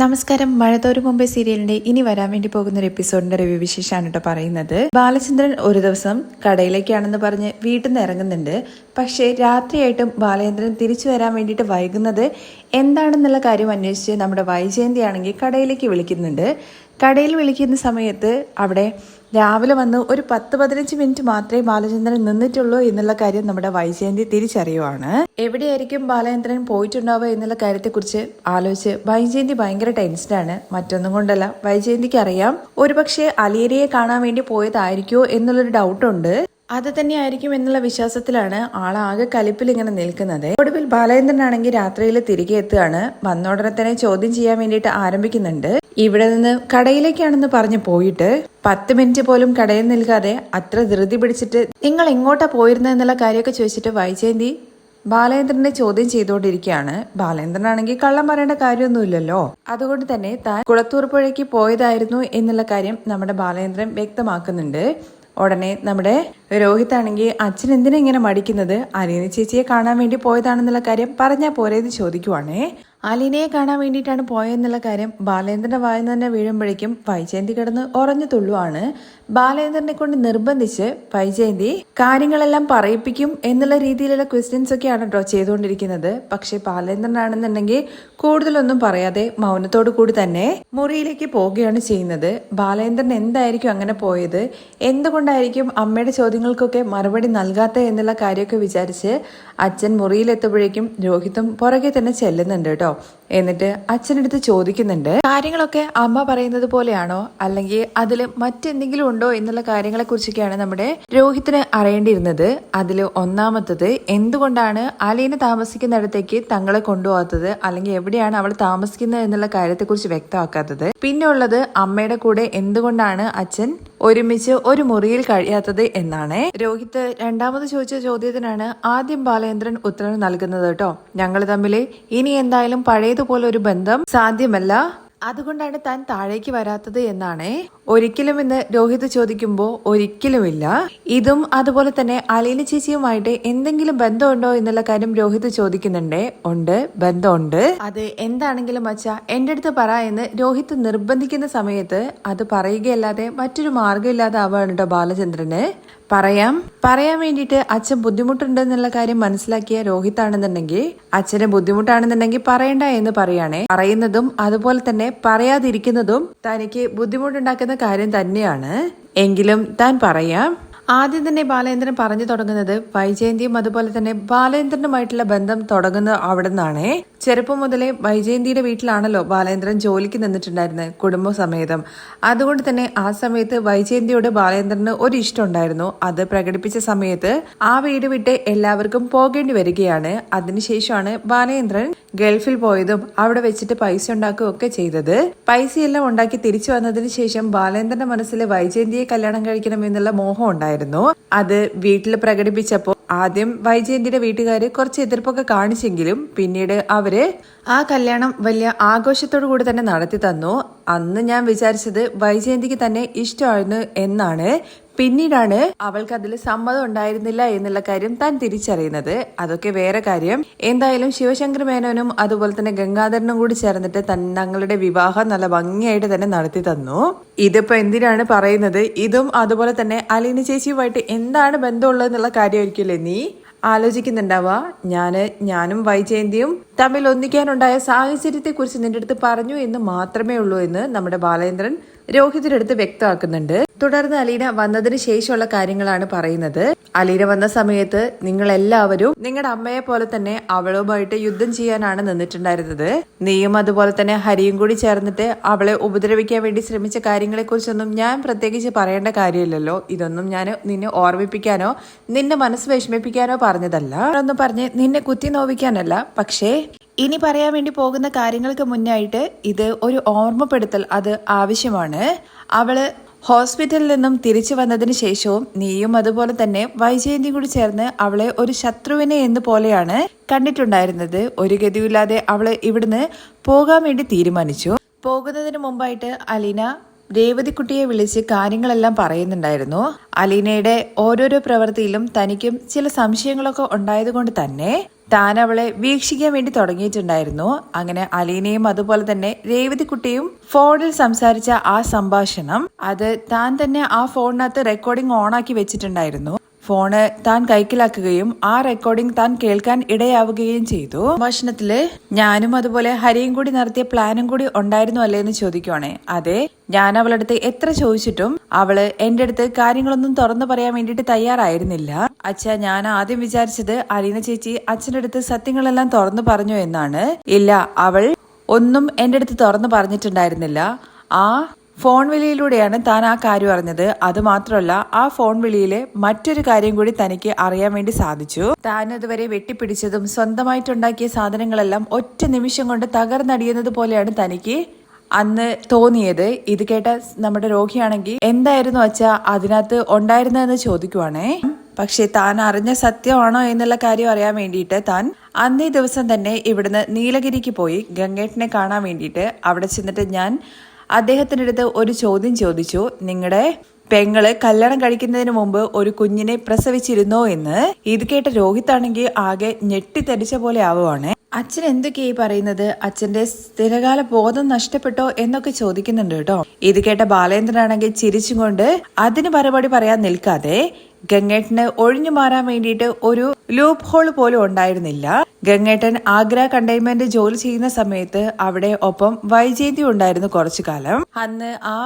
നമസ്കാരം. മഴത്തോരു മുമ്പേ സീരിയലിന്റെ ഇനി വരാൻ വേണ്ടി പോകുന്ന ഒരു എപ്പിസോഡിന്റെ റിവ്യൂ വിശേഷമാണ് കേട്ടോ പറയുന്നത്. ബാലചന്ദ്രൻ ഒരു ദിവസം കടയിലേക്കാണെന്ന് പറഞ്ഞ് വീട്ടിൽ നിന്ന് ഇറങ്ങുന്നുണ്ട്. പക്ഷേ രാത്രിയായിട്ടും ബാലചന്ദ്രൻ തിരിച്ചു വരാൻ വേണ്ടിയിട്ട് വൈകുന്നത് എന്താണെന്നുള്ള കാര്യം അന്വേഷിച്ച് നമ്മുടെ വൈജയന്തി ആണെങ്കിൽ കടയിലേക്ക് വിളിക്കുന്നുണ്ട്. കടയിൽ വിളിക്കുന്ന സമയത്ത് അവിടെ രാവിലെ വന്ന് ഒരു 10-15 മിനിറ്റ് മാത്രമേ ബാലചന്ദ്രൻ നിന്നിട്ടുള്ളൂ എന്നുള്ള കാര്യം നമ്മുടെ വൈജയന്തി തിരിച്ചറിയുവാണ്. എവിടെയായിരിക്കും ബാലചന്ദ്രൻ പോയിട്ടുണ്ടാവുക എന്നുള്ള കാര്യത്തെക്കുറിച്ച് ആലോചിച്ച് വൈജയന്തി ഭയങ്കര ടെൻഷനാണ്. മറ്റൊന്നും കൊണ്ടല്ല, വൈജയന്തിക്ക് അറിയാം ഒരുപക്ഷെ അലീനയെ കാണാൻ വേണ്ടി പോയതായിരിക്കോ എന്നുള്ളൊരു ഡൗട്ടുണ്ട്. അത് തന്നെയായിരിക്കും എന്നുള്ള വിശ്വാസത്തിലാണ് ആളാകെ കലിപ്പിൽ ഇങ്ങനെ നിൽക്കുന്നത്. ഒടുവിൽ ബാലചന്ദ്രനാണെങ്കിൽ രാത്രിയിൽ തിരികെ എത്തുകയാണ്. വന്നോടനെ തന്നെ ചോദ്യം ചെയ്യാൻ വേണ്ടിയിട്ട് ആരംഭിക്കുന്നുണ്ട്. ഇവിടെ നിന്ന് കടയിലേക്കാണെന്ന് പറഞ്ഞു പോയിട്ട് 10 മിനിറ്റ് പോലും കടയിൽ നിൽക്കാതെ അത്ര ധൃതി പിടിച്ചിട്ട് നിങ്ങൾ എങ്ങോട്ടാ പോയിരുന്നത് എന്നുള്ള കാര്യമൊക്കെ ചോദിച്ചിട്ട് വൈജയന്തി ബാലചന്ദ്രനെ ചോദ്യം ചെയ്തുകൊണ്ടിരിക്കുകയാണ്. ബാലചന്ദ്രനാണെങ്കിൽ കള്ളം പറയേണ്ട കാര്യമൊന്നുമില്ലല്ലോ. അതുകൊണ്ട് തന്നെ താൻ കുളത്തൂർ പുഴയ്ക്ക് പോയതായിരുന്നു എന്നുള്ള കാര്യം നമ്മുടെ ബാലചന്ദ്രൻ വ്യക്തമാക്കുന്നുണ്ട്. ഉടനെ നമ്മുടെ രോഹിത് ആണെങ്കിൽ അച്ഛൻ എന്തിനാ ഇങ്ങനെ മടിക്കുന്നത്, അലീന ചേച്ചിയെ കാണാൻ വേണ്ടി പോയതാണെന്നുള്ള കാര്യം പറഞ്ഞാൽ പോരേന്ന് ചോദിക്കുവാണേ. അലീനയെ കാണാൻ വേണ്ടിയിട്ടാണ് പോയെന്നുള്ള കാര്യം ബാലേന്ദ്രന്റെ വായിൽ തന്നെ വീഴുമ്പോഴേക്കും വൈജയന്തി കിടന്ന് ഉറഞ്ഞു തുള്ളുവാണ്. ബാലേന്ദ്രനെ കൊണ്ട് നിർബന്ധിച്ച് വൈജയന്തി കാര്യങ്ങളെല്ലാം പറയിപ്പിക്കും എന്നുള്ള രീതിയിലുള്ള ക്വസ്റ്റ്യൻസ് ഒക്കെയാണ് കേട്ടോ ചെയ്തുകൊണ്ടിരിക്കുന്നത്. പക്ഷെ ബാലേന്ദ്രനാണെന്നുണ്ടെങ്കിൽ കൂടുതലൊന്നും പറയാതെ മൗനത്തോടു കൂടി തന്നെ മുറിയിലേക്ക് പോവുകയാണ് ചെയ്യുന്നത്. ബാലേന്ദ്രൻ എന്തായിരിക്കും അങ്ങനെ പോയത്, എന്തുകൊണ്ടായിരിക്കും അമ്മയുടെ ചോദ്യങ്ങൾക്കൊക്കെ മറുപടി നൽകാത്ത എന്നുള്ള കാര്യമൊക്കെ വിചാരിച്ച് അച്ഛൻ മുറിയിലെത്തുമ്പോഴേക്കും രോഹിത്തും പുറകെ തന്നെ ചെല്ലുന്നുണ്ട് കേട്ടോ. എന്നിട്ട് അച്ഛനടുത്ത് ചോദിക്കുന്നുണ്ട്, കാര്യങ്ങളൊക്കെ അമ്മ പറയുന്നത് പോലെയാണോ അല്ലെങ്കിൽ അതിൽ മറ്റെന്തെങ്കിലും ഉണ്ടോ എന്നുള്ള കാര്യങ്ങളെ കുറിച്ചൊക്കെയാണ് നമ്മുടെ രോഹിത്തിന് അറിയേണ്ടിയിരുന്നത്. അതിൽ ഒന്നാമത്തത്, എന്തുകൊണ്ടാണ് അലീന താമസിക്കുന്നിടത്തേക്ക് തങ്ങളെ കൊണ്ടുപോകാത്തത്, അല്ലെങ്കിൽ എവിടെയാണ് അവൾ താമസിക്കുന്നത് എന്നുള്ള കാര്യത്തെക്കുറിച്ച് വ്യക്തമാക്കാത്തത്. പിന്നെ ഉള്ളത്, അമ്മയുടെ കൂടെ എന്തുകൊണ്ടാണ് അച്ഛൻ ഒരുമിച്ച് ഒരു മുറിയിൽ കഴിയാത്തത് എന്നാണ്. രോഹിത് രണ്ടാമത് ചോദിച്ച ചോദ്യത്തിനാണ് ആദ്യം ബാലേന്ദ്രൻ ഉത്തരം നൽകുന്നത് കേട്ടോ. ഞങ്ങൾ തമ്മിൽ ഇനി എന്തായാലും പഴയതുപോലെ ഒരു ബന്ധം സാധ്യമല്ല, അതുകൊണ്ടാണ് താൻ താഴേക്ക് വരാത്തത് എന്നാണ്. ഒരിക്കലും എന്ന് രോഹിത് ചോദിക്കുമ്പോ ഒരിക്കലുമില്ല. ഇതും അതുപോലെ തന്നെ അലീന ചേച്ചിയുമായിട്ട് എന്തെങ്കിലും ബന്ധമുണ്ടോ എന്നുള്ള കാര്യം രോഹിത് ചോദിക്കുന്നുണ്ട്. ഉണ്ട്, ബന്ധമുണ്ട്. അത് എന്താണെങ്കിലും അച്ഛാ എന്റെ അടുത്ത് പറ എന്ന് രോഹിത് നിർബന്ധിക്കുന്ന സമയത്ത് അത് പറയുകയല്ലാതെ മറ്റൊരു മാർഗം ഇല്ലാതെ ആവുകയാണ് കേട്ടോ ബാലചന്ദ്രന്. പറയാൻ വേണ്ടിയിട്ട് അച്ഛൻ ബുദ്ധിമുട്ടുണ്ട് എന്നുള്ള കാര്യം മനസ്സിലാക്കിയ രോഹിത് ആണെന്നുണ്ടെങ്കിൽ അച്ഛന് ബുദ്ധിമുട്ടാണെന്നുണ്ടെങ്കിൽ പറയണ്ട എന്ന് പറയുകയാണെ. പറയുന്നതും അതുപോലെ തന്നെ പറയാതിരിക്കുന്നതും തനിക്ക് ബുദ്ധിമുട്ടുണ്ടാക്കുന്ന കാര്യം തന്നെയാണ്. എങ്കിലും താൻ പറയാം. ആദ്യം തന്നെ ബാലേന്ദ്രൻ പറഞ്ഞു തുടങ്ങുന്നത് വൈജയന്തിയും അതുപോലെ തന്നെ ബാലേന്ദ്രനുമായിട്ടുള്ള ബന്ധം തുടങ്ങുന്നത് അവിടെ നിന്നാണ്. ചെറുപ്പം മുതലേ വൈജയന്തിയുടെ വീട്ടിലാണല്ലോ ബാലേന്ദ്രൻ ജോലിക്ക് നിന്നിട്ടുണ്ടായിരുന്നത് കുടുംബസമേതം. അതുകൊണ്ട് തന്നെ ആ സമയത്ത് വൈജയന്തിയോട് ബാലേന്ദ്രന് ഒരു ഇഷ്ടം ഉണ്ടായിരുന്നു. അത് പ്രകടിപ്പിച്ച സമയത്ത് ആ വീട് വിട്ട് എല്ലാവർക്കും പോകേണ്ടി വരികയാണ്. അതിനുശേഷമാണ് ബാലേന്ദ്രൻ ഗൾഫിൽ പോയതും അവിടെ വെച്ചിട്ട് പൈസ ഉണ്ടാക്കുകയും ഒക്കെ ചെയ്തത്. പൈസയെല്ലാം ഉണ്ടാക്കി തിരിച്ചു വന്നതിന് ശേഷം ബാലേന്ദ്രന്റെ മനസ്സിൽ വൈജയന്തിയെ കല്യാണം കഴിക്കണം എന്നുള്ള മോഹം ഉണ്ടായിരുന്നു. അത് വീട്ടിൽ പ്രകടിപ്പിച്ചപ്പോൾ ആദ്യം വൈജയന്തിയുടെ വീട്ടുകാര് കുറച്ച് എതിർപ്പൊക്കെ കാണിച്ചെങ്കിലും പിന്നീട് അവര് ആ കല്യാണം വലിയ ആഘോഷത്തോടു കൂടി തന്നെ നടത്തി തന്നു. അന്ന് ഞാൻ വിചാരിച്ചത് വൈജയന്തിക്ക് തന്നെ ഇഷ്ടമായിരുന്നു എന്നാണ്. പിന്നീടാണ് അവൾക്ക് അതിൽ സമ്മതം ഉണ്ടായിരുന്നില്ല എന്നുള്ള കാര്യം താൻ തിരിച്ചറിയുന്നത്. അതൊക്കെ വേറെ കാര്യം. എന്തായാലും ശിവശങ്കർ മേനോനും അതുപോലെ തന്നെ ഗംഗാധരനും കൂടി ചേർന്നിട്ട് തങ്ങളുടെ വിവാഹം നല്ല ഭംഗിയായിട്ട് തന്നെ നടത്തി തന്നു. ഇതിപ്പോ എന്തിനാണ് പറയുന്നത്, ഇതും അതുപോലെ തന്നെ അലീന ചേച്ചിയുമായിട്ട് എന്താണ് ബന്ധമുള്ളത് എന്നുള്ള കാര്യമായിരിക്കില്ലേ നീ ആലോചിക്കുന്നുണ്ടാവുക. ഞാനും വൈജയന്തിയും തമ്മിൽ ഒന്നിക്കാനുണ്ടായ സാഹചര്യത്തെ കുറിച്ച് നിന്റെ അടുത്ത് പറഞ്ഞു എന്ന് മാത്രമേ ഉള്ളൂ എന്ന് നമ്മുടെ ബാലേന്ദ്രൻ രോഹിതിന്റെ അടുത്ത് വ്യക്തമാക്കുന്നുണ്ട്. തുടർന്ന് അലീന വന്നതിന് ശേഷമുള്ള കാര്യങ്ങളാണ് പറയുന്നത്. അലീന വന്ന സമയത്ത് നിങ്ങൾ എല്ലാവരും നിങ്ങളുടെ അമ്മയെ പോലെ തന്നെ അവളുമായിട്ട് യുദ്ധം ചെയ്യാനാണ് നിന്നിട്ടുണ്ടായിരുന്നത്. നീയും അതുപോലെ തന്നെ ഹരിയും കൂടി ചേർന്നിട്ട് അവളെ ഉപദ്രവിക്കാൻ വേണ്ടി ശ്രമിച്ച കാര്യങ്ങളെ കുറിച്ചൊന്നും ഞാൻ പ്രത്യേകിച്ച് പറയേണ്ട കാര്യമില്ലല്ലോ. ഇതൊന്നും ഞാൻ നിന്നെ ഓർമ്മിപ്പിക്കാനോ നിന്റെ മനസ്സ് വിഷമിപ്പിക്കാനോ പറഞ്ഞതല്ല. ഒന്നും പറഞ്ഞ് നിന്നെ കുത്തി നോവിക്കാനല്ല. പക്ഷേ ഇനി പറയാൻ വേണ്ടി പോകുന്ന കാര്യങ്ങൾക്ക് മുന്നായിട്ട് ഇത് ഒരു ഓർമ്മപ്പെടുത്തൽ അത് ആവശ്യമാണ്. അവള് ഹോസ്പിറ്റലിൽ നിന്നും തിരിച്ചു വന്നതിന് ശേഷവും നീയും അതുപോലെ തന്നെ വൈജയന്തിയും കൂടി ചേർന്ന് അവളെ ഒരു ശത്രുവിനെ എന്ന് പോലെയാണ് കണ്ടിട്ടുണ്ടായിരുന്നത്. ഒരു ഗതിയില്ലാതെ അവള് ഇവിടുന്ന് പോകാൻ വേണ്ടി തീരുമാനിച്ചു. പോകുന്നതിന് മുമ്പായിട്ട് അലീന രേവതിക്കുട്ടിയെ വിളിച്ച് കാര്യങ്ങളെല്ലാം പറയുന്നുണ്ടായിരുന്നു. അലീനയുടെ ഓരോരോ പ്രവൃത്തിയിലും തനിക്കും ചില സംശയങ്ങളൊക്കെ ഉണ്ടായതുകൊണ്ട് തന്നെ താൻ അവളെ വീക്ഷിക്കാൻ വേണ്ടി തുടങ്ങിയിട്ടുണ്ടായിരുന്നു. അങ്ങനെ അലീനയും അതുപോലെ തന്നെ രേവതിക്കുട്ടിയും ഫോണിൽ സംസാരിച്ച ആ സംഭാഷണം അത് താൻ തന്നെ ആ ഫോണിനകത്ത് റെക്കോർഡിംഗ് ഓണാക്കി വെച്ചിട്ടുണ്ടായിരുന്നു. ഫോണ് താൻ കൈക്കലാക്കുകയും ആ റെക്കോർഡിംഗ് താൻ കേൾക്കാൻ ഇടയാവുകയും ചെയ്തു. സംഭാഷണത്തില് ഞാനും അതുപോലെ ഹരിയും കൂടി നടത്തിയ പ്ലാനും കൂടി ഉണ്ടായിരുന്നു അല്ലേ എന്ന് ചോദിക്കുവാണേ. അതെ, ഞാൻ അവളടുത്ത് എത്ര ചോദിച്ചിട്ടും അവള് എന്റെ അടുത്ത് കാര്യങ്ങളൊന്നും തുറന്നു പറയാൻ വേണ്ടിയിട്ട് തയ്യാറായിരുന്നില്ല. അച്ഛാ, ഞാൻ ആദ്യം വിചാരിച്ചത് അലീന ചേച്ചി അച്ഛൻ്റെ അടുത്ത് സത്യങ്ങളെല്ലാം തുറന്നു പറഞ്ഞു എന്നാണ്. ഇല്ല, അവൾ ഒന്നും എന്റെ അടുത്ത് തുറന്നു പറഞ്ഞിട്ടുണ്ടായിരുന്നില്ല. ആ ഫോൺ വിളിയിലൂടെയാണ് താൻ ആ കാര്യം അറിഞ്ഞത്. അത് മാത്രമല്ല, ആ ഫോൺ വിളിയിലെ മറ്റൊരു കാര്യം കൂടി തനിക്ക് അറിയാൻ വേണ്ടി സാധിച്ചു. താൻ അതുവരെ വെട്ടിപ്പിടിച്ചതും സ്വന്തമായിട്ടുണ്ടാക്കിയ സാധനങ്ങളെല്ലാം ഒറ്റ നിമിഷം കൊണ്ട് തകർന്നടിയുന്നത് പോലെയാണ് തനിക്ക് അന്ന് തോന്നിയത്. ഇത് കേട്ട നമ്മുടെ രോഗിയാണെങ്കിൽ എന്തായിരുന്നു അച്ഛാ അതിനകത്ത് ഉണ്ടായിരുന്നതെന്ന് ചോദിക്കുവാണേ. പക്ഷെ താൻ അറിഞ്ഞ സത്യമാണോ എന്നുള്ള കാര്യം അറിയാൻ വേണ്ടിയിട്ട് താൻ അന്നേ ദിവസം തന്നെ ഇവിടുന്ന് നീലഗിരിക്ക് പോയി ഗംഗേട്ടനെ കാണാൻ വേണ്ടിയിട്ട് അവിടെ ചെന്നിട്ട് ഞാൻ അദ്ദേഹത്തിൻ്റെ അടുത്ത് ഒരു ചോദ്യം ചോദിച്ചു. നിങ്ങളുടെ പെങ്ങള് കല്യാണം കഴിക്കുന്നതിന് മുമ്പ് ഒരു കുഞ്ഞിനെ പ്രസവിച്ചിരുന്നോ എന്ന്. ഇത് കേട്ട രോഹിത്താണെങ്കിൽ ആകെ ഞെട്ടിത്തെറിച്ച പോലെ ആവുകയാണ്. അച്ഛൻ എന്തൊക്കെയായി പറയുന്നത്? അച്ഛന്റെ സ്ഥിരകാല ബോധം നഷ്ടപ്പെട്ടോ എന്നൊക്കെ ചോദിക്കുന്നുണ്ട് കേട്ടോ. ഇത് കേട്ട ബാലേന്ദ്രനാണെങ്കിൽ ചിരിച്ചും കൊണ്ട് അതിന് മറുപടി പറയാൻ നിൽക്കാതെ ഗംഗേട്ടന് ഒഴിഞ്ഞു മാറാൻ വേണ്ടിയിട്ട് ഒരു ലൂപ്പ് ഹോൾ പോലും ഉണ്ടായിരുന്നില്ല. ഗംഗേട്ടൻ ആഗ്ര കണ്ടെയ്ൻമെന്റ് ജോലി ചെയ്യുന്ന സമയത്ത് അവിടെ ഒപ്പം വൈജയന്തി ഉണ്ടായിരുന്നു കുറച്ചു കാലം. അന്ന് ആ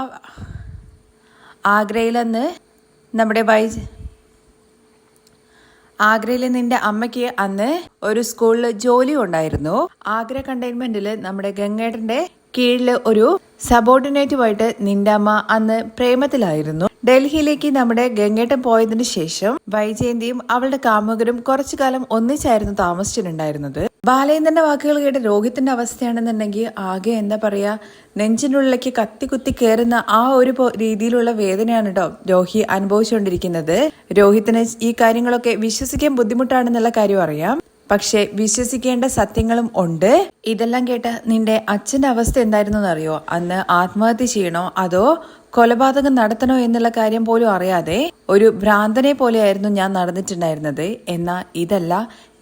ആഗ്രയിലെന്ന് നമ്മുടെ ആഗ്രയിൽ നിന്റെ അമ്മയ്ക്ക് അന്ന് ഒരു സ്കൂളിൽ ജോലി ഉണ്ടായിരുന്നു. ആഗ്ര കണ്ടെയ്ൻമെന്റില് നമ്മുടെ ഗംഗേട്ടന്റെ കീഴില് ഒരു സബോർഡിനേറ്റുമായിട്ട് നിന്റെ അമ്മ അന്ന് പ്രേമത്തിലായിരുന്നു. ഡൽഹിയിലേക്ക് നമ്മുടെ ഗംഗേട്ടൻ പോയതിനു ശേഷം വൈജയന്തിയും അവളുടെ കാമുകരും കുറച്ചു കാലം ഒന്നിച്ചായിരുന്നു താമസിച്ചിട്ടുണ്ടായിരുന്നത്. ബാലേന്ദ്രന്റെ വാക്കുകൾ കേട്ട് രോഹിത്തിന്റെ അവസ്ഥയാണെന്നുണ്ടെങ്കിൽ ആകെ എന്താ പറയാ, നെഞ്ചിനുള്ളിലേക്ക് കത്തി കയറുന്ന ആ ഒരു രീതിയിലുള്ള വേദനയാണ് കേട്ടോ രോഹി അനുഭവിച്ചുകൊണ്ടിരിക്കുന്നത്. രോഹിത്തിന് ഈ കാര്യങ്ങളൊക്കെ വിശ്വസിക്കാൻ ബുദ്ധിമുട്ടാണെന്നുള്ള കാര്യം അറിയാം. പക്ഷെ വിശ്വസിക്കേണ്ട സത്യങ്ങളും ഉണ്ട്. ഇതെല്ലാം കേട്ട നിന്റെ അച്ഛന്റെ അവസ്ഥ എന്തായിരുന്നു എന്നറിയോ? അന്ന് ആത്മഹത്യ ചെയ്യണോ അതോ കൊലപാതകം നടത്തണോ എന്നുള്ള കാര്യം പോലും അറിയാതെ ഒരു ഭ്രാന്തനെ പോലെയായിരുന്നു ഞാൻ നടന്നിട്ടുണ്ടായിരുന്നത്. എന്നാൽ ഇതല്ല,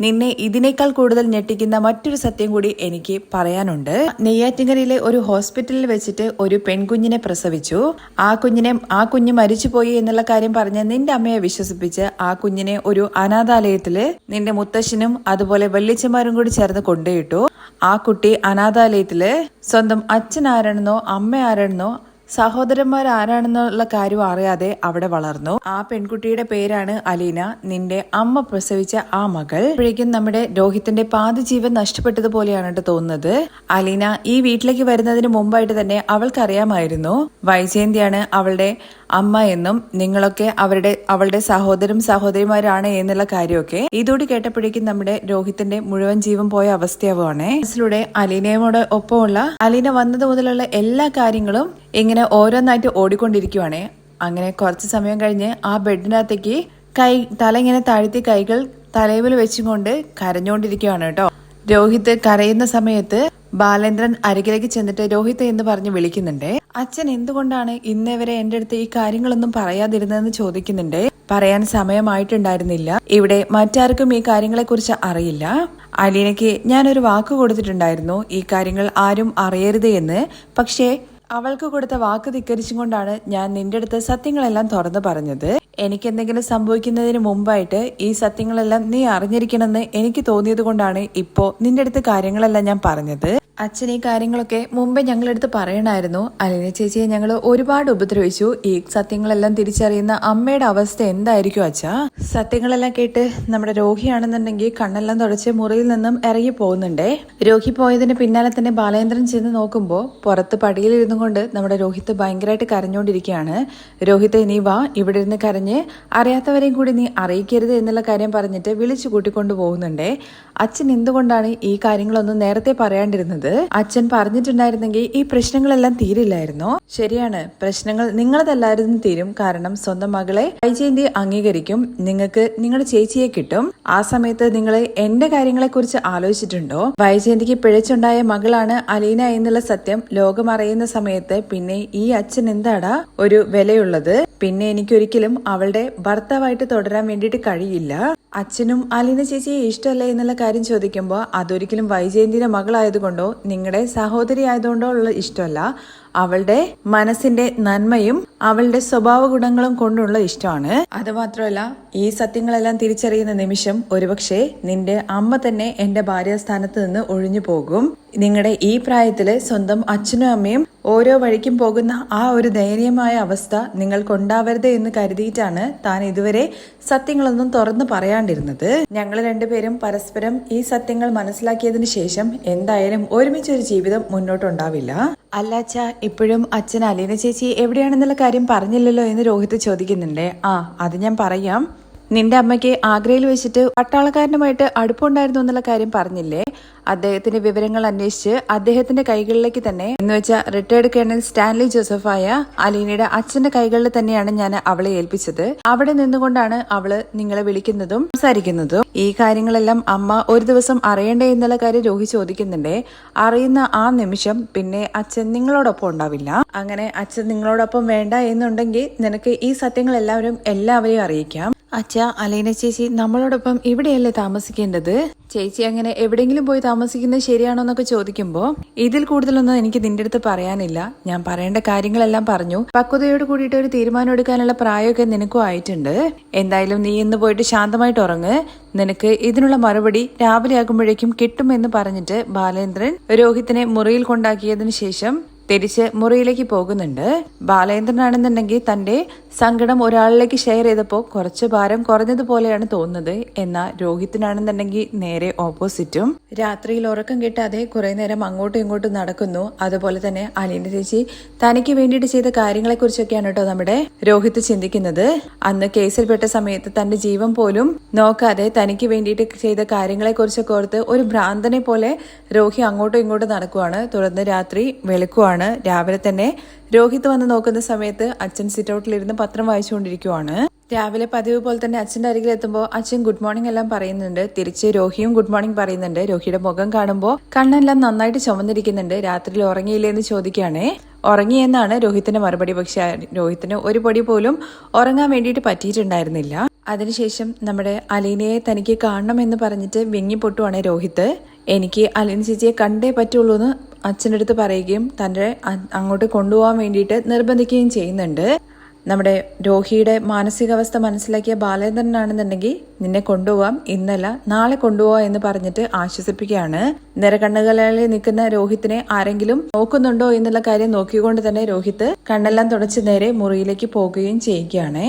നിന്നെ ഇതിനേക്കാൾ കൂടുതൽ ഞെട്ടിക്കുന്ന മറ്റൊരു സത്യം കൂടി എനിക്ക് പറയാനുണ്ട്. നെയ്യാറ്റിൻകരയിലെ ഒരു ഹോസ്പിറ്റലിൽ വെച്ചിട്ട് ഒരു പെൺകുഞ്ഞിനെ പ്രസവിച്ചു. ആ കുഞ്ഞ് മരിച്ചുപോയി എന്നുള്ള കാര്യം പറഞ്ഞ് നിന്റെ അമ്മയെ വിശ്വസിപ്പിച്ച് ആ കുഞ്ഞിനെ ഒരു അനാഥാലയത്തില് നിന്റെ മുത്തശ്ശനും അതുപോലെ വല്യച്ഛന്മാരും കൂടി ചേർന്ന് കൊണ്ടുപോയിട്ടു. ആ കുട്ടി അനാഥാലയത്തില് സ്വന്തം അച്ഛൻ ആരാണെന്നോ അമ്മ ആരാണെന്നോ സഹോദരന്മാർ ആരാണെന്നുള്ള കാര്യം അറിയാതെ അവിടെ വളർന്നു. ആ പെൺകുട്ടിയുടെ പേരാണ് അലീന, നിന്റെ അമ്മ പ്രസവിച്ച ആ മകൾ. അപ്പോഴേക്കും നമ്മുടെ രോഹിത്തിന്റെ പാതി ജീവൻ നഷ്ടപ്പെട്ടതുപോലെയാണ് തോന്നുന്നത്. അലീന ഈ വീട്ടിലേക്ക് വരുന്നതിന് മുമ്പായിട്ട് തന്നെ അവൾക്കറിയാമായിരുന്നു വൈജയന്തിയാണ് അവളുടെ അമ്മ എന്നും നിങ്ങളൊക്കെ അവളുടെ സഹോദരിമാരാണ് എന്നുള്ള കാര്യമൊക്കെ. ഇതോട് കേട്ടപ്പോഴേക്കും നമ്മുടെ രോഹിത്തിന്റെ മുഴുവൻ ജീവൻ പോയ അവസ്ഥയാവുകയാണ്. മനസ്സിലൂടെ അലീനയോട് ഒപ്പമുള്ള അലീന വന്നത് മുതലുള്ള എല്ലാ കാര്യങ്ങളും ഇങ്ങനെ ഓരോന്നായിട്ട് ഓടിക്കൊണ്ടിരിക്കുവാണേ. അങ്ങനെ കുറച്ച് സമയം കഴിഞ്ഞ് ആ ബെഡിനകത്തേക്ക് തല ഇങ്ങനെ താഴ്ത്തി കൈകൾ തലയിൽ വെച്ചുകൊണ്ട് കരഞ്ഞുകൊണ്ടിരിക്കുകയാണ് കേട്ടോ. രോഹിത് കരയുന്ന സമയത്ത് ബാലേന്ദ്രൻ അരികിലേക്ക് ചെന്നിട്ട് രോഹിത് എന്ന് പറഞ്ഞ് വിളിക്കുന്നുണ്ട്. അച്ഛൻ എന്തുകൊണ്ടാണ് ഇന്നേ വരെ എന്റെ അടുത്ത് ഈ കാര്യങ്ങളൊന്നും പറയാതിരുന്നതെന്ന് ചോദിക്കുന്നുണ്ട്. പറയാൻ സമയമായിട്ടുണ്ടായിരുന്നില്ല. ഇവിടെ മറ്റാർക്കും ഈ കാര്യങ്ങളെ കുറിച്ച് അറിയില്ല. അലീനയ്ക്ക് ഞാനൊരു വാക്ക് കൊടുത്തിട്ടുണ്ടായിരുന്നു ഈ കാര്യങ്ങൾ ആരും അറിയരുത് എന്ന്. പക്ഷേ അവൾക്ക് കൊടുത്ത വാക്ക് ധിക്കരിച്ചും കൊണ്ടാണ് ഞാൻ നിന്റെ അടുത്ത് സത്യങ്ങളെല്ലാം തുറന്നു പറഞ്ഞത്. എനിക്കെന്തെങ്കിലും സംഭവിക്കുന്നതിന് മുമ്പായിട്ട് ഈ സത്യങ്ങളെല്ലാം നീ അറിഞ്ഞിരിക്കണമെന്ന് എനിക്ക് തോന്നിയത് കൊണ്ടാണ് ഇപ്പോ നിന്റെ അടുത്ത് കാര്യങ്ങളെല്ലാം ഞാൻ പറഞ്ഞത്. അച്ഛൻ ഈ കാര്യങ്ങളൊക്കെ മുമ്പേ ഞങ്ങളെടുത്ത് പറയണമായിരുന്നു. അലീന ചേച്ചിയെ ഞങ്ങൾ ഒരുപാട് ഉപദ്രവിച്ചു. ഈ സത്യങ്ങളെല്ലാം തിരിച്ചറിയുന്ന അമ്മയുടെ അവസ്ഥ എന്തായിരിക്കും അച്ഛാ? സത്യങ്ങളെല്ലാം കേട്ട് നമ്മുടെ രോഹിയാണെന്നുണ്ടെങ്കിൽ കണ്ണെല്ലാം തുടച്ച് മുറിയിൽ നിന്നും ഇറങ്ങി പോകുന്നുണ്ടേ. രോഹി പോയതിന് പിന്നാലെ തന്നെ ബാലേന്ദ്രൻ ചെന്ന് നോക്കുമ്പോൾ പുറത്ത് പടിയിലിരുന്നു കൊണ്ട് നമ്മുടെ രോഹിത് ഭയങ്കരമായിട്ട് കരഞ്ഞുകൊണ്ടിരിക്കുകയാണ്. രോഹിത് നീ വാ, ഇവിടെ ഇരുന്ന് കരഞ്ഞ് അറിയാത്തവരെയും കൂടി നീ അറിയിക്കരുത് എന്നുള്ള കാര്യം പറഞ്ഞിട്ട് വിളിച്ചു കൂട്ടിക്കൊണ്ടു പോകുന്നുണ്ടേ. അച്ഛൻ എന്തുകൊണ്ടാണ് ഈ കാര്യങ്ങളൊന്നും നേരത്തെ പറയാണ്ടിരുന്നത്? അച്ഛൻ പറഞ്ഞിട്ടുണ്ടായിരുന്നെങ്കിൽ ഈ പ്രശ്നങ്ങളെല്ലാം തീരില്ലായിരുന്നോ? ശരിയാണ്, പ്രശ്നങ്ങൾ നിങ്ങളതല്ലായിരുന്നു തീരും. കാരണം സ്വന്തം മകളെ വൈജയന്തി അംഗീകരിക്കും, നിങ്ങൾക്ക് നിങ്ങളുടെ ചേച്ചിയെ കിട്ടും. ആ സമയത്ത് നിങ്ങൾ എന്റെ കാര്യങ്ങളെ കുറിച്ച് ആലോചിച്ചിട്ടുണ്ടോ? വൈജയന്തിക്ക് പിഴച്ചുണ്ടായ മകളാണ് അലീന എന്നുള്ള സത്യം ലോകം അറിയുന്ന സമയത്ത് പിന്നെ ഈ അച്ഛൻ എന്താടാ ഒരു വിലയുള്ളത്? പിന്നെ എനിക്കൊരിക്കലും അവളുടെ ഭർത്താവായിട്ട് തുടരാൻ വേണ്ടിയിട്ട് കഴിയില്ല. അച്ഛനും അലീന ചേച്ചിയെ ഇഷ്ടമല്ല എന്നുള്ള കാര്യം ചോദിക്കുമ്പോൾ അതൊരിക്കലും വൈജയന്തിയുടെ മകളായതുകൊണ്ടോ നിങ്ങളുടെ സഹോദരി ആയതുകൊണ്ടോ ഉള്ള ഇഷ്ടമല്ല, അവളുടെ മനസ്സിന്റെ നന്മയും അവളുടെ സ്വഭാവ ഗുണങ്ങളും കൊണ്ടുള്ള ഇഷ്ടമാണ്. അത് മാത്രമല്ല, ഈ സത്യങ്ങളെല്ലാം തിരിച്ചറിയുന്ന നിമിഷം ഒരുപക്ഷെ നിന്റെ അമ്മ തന്നെ എന്റെ ഭാര്യാസ്ഥാനത്ത് നിന്ന് ഒഴിഞ്ഞു പോകും. നിങ്ങളുടെ ഈ പ്രായത്തില് സ്വന്തം അച്ഛനും അമ്മയും ഓരോ വഴിക്കും പോകുന്ന ആ ഒരു ദയനീയമായ അവസ്ഥ നിങ്ങൾക്കുണ്ടാവരുത് എന്ന് കരുതിയിട്ടാണ് താൻ ഇതുവരെ സത്യങ്ങളൊന്നും തുറന്നു പറയാണ്ടിരുന്നത്. ഞങ്ങൾ രണ്ടുപേരും പരസ്പരം ഈ സത്യങ്ങൾ മനസ്സിലാക്കിയതിനു ശേഷം എന്തായാലും ഒരുമിച്ചൊരു ജീവിതം മുന്നോട്ടുണ്ടാവില്ല. അല്ല അച്ഛാ, ഇപ്പോഴും അച്ഛൻ അലീന ചേച്ചി എവിടെയാണെന്നുള്ള കാര്യം പറഞ്ഞില്ലല്ലോ എന്ന് രോഹിത് ചോദിക്കുന്നുണ്ട്. അത് ഞാൻ പറയാം. നിന്റെ അമ്മയ്ക്ക് ആഗ്രയിൽ വെച്ചിട്ട് പട്ടാളക്കാരനുമായിട്ട് അടുപ്പുണ്ടായിരുന്നു എന്നുള്ള കാര്യം പറഞ്ഞില്ലേ? അദ്ദേഹത്തിന്റെ വിവരങ്ങൾ അന്വേഷിച്ച് അദ്ദേഹത്തിന്റെ കൈകളിലേക്ക് തന്നെ എന്ന് വെച്ചാൽ റിട്ടയർഡ് കേണൽ സ്റ്റാൻലി ജോസഫായ അലീനയുടെ അച്ഛന്റെ കൈകളിൽ തന്നെയാണ് ഞാൻ അവളെ ഏൽപ്പിച്ചത്. അവിടെ നിന്നുകൊണ്ടാണ് അവള് നിങ്ങളെ വിളിക്കുന്നതും സംസാരിക്കുന്നതും. ഈ കാര്യങ്ങളെല്ലാം അമ്മ ഒരു ദിവസം അറിയണ്ടേ എന്നുള്ള കാര്യം രോഹി ചോദിക്കുന്നുണ്ടേ. അറിയുന്ന ആ നിമിഷം പിന്നെ അച്ഛൻ നിങ്ങളോടൊപ്പം ഉണ്ടാവില്ല. അങ്ങനെ അച്ഛൻ നിങ്ങളോടൊപ്പം വേണ്ട എന്നുണ്ടെങ്കിൽ നിനക്ക് ഈ സത്യങ്ങൾ എല്ലാവരെയും അറിയിക്കാം. അച്ഛാ, അലീന ചേച്ചി നമ്മളോടൊപ്പം ഇവിടെയല്ലേ താമസിക്കേണ്ടത്? ചേച്ചി അങ്ങനെ എവിടെയെങ്കിലും പോയി താമസിക്കുന്നത് ശരിയാണോ എന്നൊക്കെ ചോദിക്കുമ്പോ ഇതിൽ കൂടുതലൊന്നും എനിക്ക് നിന്റെ അടുത്ത് പറയാനില്ല. ഞാൻ പറയേണ്ട കാര്യങ്ങളെല്ലാം പറഞ്ഞു. പക്വതയോട് കൂടിയിട്ട് ഒരു തീരുമാനം എടുക്കാനുള്ള പ്രായമൊക്കെ നിനക്കും ആയിട്ടുണ്ട്. എന്തായാലും നീ ഇന്ന് പോയിട്ട് ശാന്തമായിട്ട് ഉറങ്ങ്. നിനക്ക് ഇതിനുള്ള മറുപടി രാവിലെ ആകുമ്പോഴേക്കും കിട്ടുമെന്ന് പറഞ്ഞിട്ട് ബാലേന്ദ്രൻ രോഹിത്തിനെ മുറിയിൽ കൊണ്ടാക്കിയതിനു ശേഷം തിരിച്ച് മുറിയിലേക്ക് പോകുന്നുണ്ട്. ബാലേന്ദ്രനാണെന്നുണ്ടെങ്കിൽ തന്റെ സങ്കടം ഒരാളിലേക്ക് ഷെയർ ചെയ്തപ്പോൾ കുറച്ച് ഭാരം കുറഞ്ഞതുപോലെയാണ് തോന്നുന്നത്. എന്നാൽ രോഹിത്തിനാണെന്നുണ്ടെങ്കിൽ നേരെ ഓപ്പോസിറ്റും. രാത്രിയിൽ ഉറക്കം കിട്ടാതെ കുറെ നേരം അങ്ങോട്ടും ഇങ്ങോട്ടും നടക്കുന്നു. അതുപോലെ തന്നെ അലീന ചേച്ചി തനിക്ക് വേണ്ടിയിട്ട് ചെയ്ത കാര്യങ്ങളെ കുറിച്ചൊക്കെയാണ് കേട്ടോ നമ്മുടെ രോഹിത് ചിന്തിക്കുന്നത്. അന്ന് കേസിൽപ്പെട്ട സമയത്ത് തന്റെ ജീവൻ പോലും നോക്കാതെ തനിക്ക് വേണ്ടിയിട്ട് ചെയ്ത കാര്യങ്ങളെ കുറിച്ചൊക്കെ ഓർത്ത് ഒരു ഭ്രാന്തനെ പോലെ രോഹി അങ്ങോട്ടും ഇങ്ങോട്ടും നടക്കുവാണ്. തുടർന്ന് രാത്രി വെളുക്കുവാണ്. രാവിലെ തന്നെ രോഹിത് വന്ന് നോക്കുന്ന സമയത്ത് അച്ഛൻ സിറ്റൗട്ടിലിരുന്ന് പത്രം വായിച്ചുകൊണ്ടിരിക്കുവാണ്. രാവിലെ പതിവ് പോലെ തന്നെ അച്ഛന്റെ അരികിൽ എത്തുമ്പോൾ അച്ഛൻ ഗുഡ് മോർണിംഗ് എല്ലാം പറയുന്നുണ്ട്. തിരിച്ച് രോഹിയും ഗുഡ് മോർണിംഗ് പറയുന്നുണ്ട്. രോഹിയുടെ മുഖം കാണുമ്പോൾ കണ്ണെല്ലാം നന്നായിട്ട് ചുമന്നിരിക്കുന്നുണ്ട്. രാത്രിയിൽ ഉറങ്ങിയില്ലേ എന്ന് ചോദിക്കുകയാണേ. ഉറങ്ങിയെന്നാണ് രോഹിത്തിന്റെ മറുപടി. പക്ഷെ രോഹിത്തിന് ഒരു പൊടി പോലും ഉറങ്ങാൻ വേണ്ടിയിട്ട് പറ്റിയിട്ടുണ്ടായിരുന്നില്ല. അതിനുശേഷം നമ്മുടെ അലീനയെ തനിക്ക് കാണണമെന്ന് പറഞ്ഞിട്ട് വിങ്ങിപ്പൊട്ടുവാണ് രോഹിത്. എനിക്ക് അലീന ചേച്ചിയെ കണ്ടേ പറ്റുള്ളൂ എന്ന് അച്ഛൻ്റെ അടുത്ത് പറയുകയും തൻ്റെ അങ്ങോട്ട് കൊണ്ടുപോകാൻ വേണ്ടിയിട്ട് നിർബന്ധിക്കുകയും ചെയ്യുന്നുണ്ട്. നമ്മുടെ രോഹിയുടെ മാനസികാവസ്ഥ മനസ്സിലാക്കിയ ബാലേന്ദ്രനാണെന്നുണ്ടെങ്കിൽ നിന്നെ കൊണ്ടുപോകാം, ഇന്നല്ല നാളെ കൊണ്ടുപോകാം എന്ന് പറഞ്ഞിട്ട് ആശ്വസിപ്പിക്കുകയാണ്. നിറകണ്ണുകളിൽ നിൽക്കുന്ന രോഹിത്തിനെ ആരെങ്കിലും നോക്കുന്നുണ്ടോ എന്നുള്ള കാര്യം നോക്കിക്കൊണ്ട് തന്നെ രോഹിത് കണ്ണെല്ലാം തുടച്ച് നേരെ മുറിയിലേക്ക് പോകുകയും ചെയ്യുകയാണ്.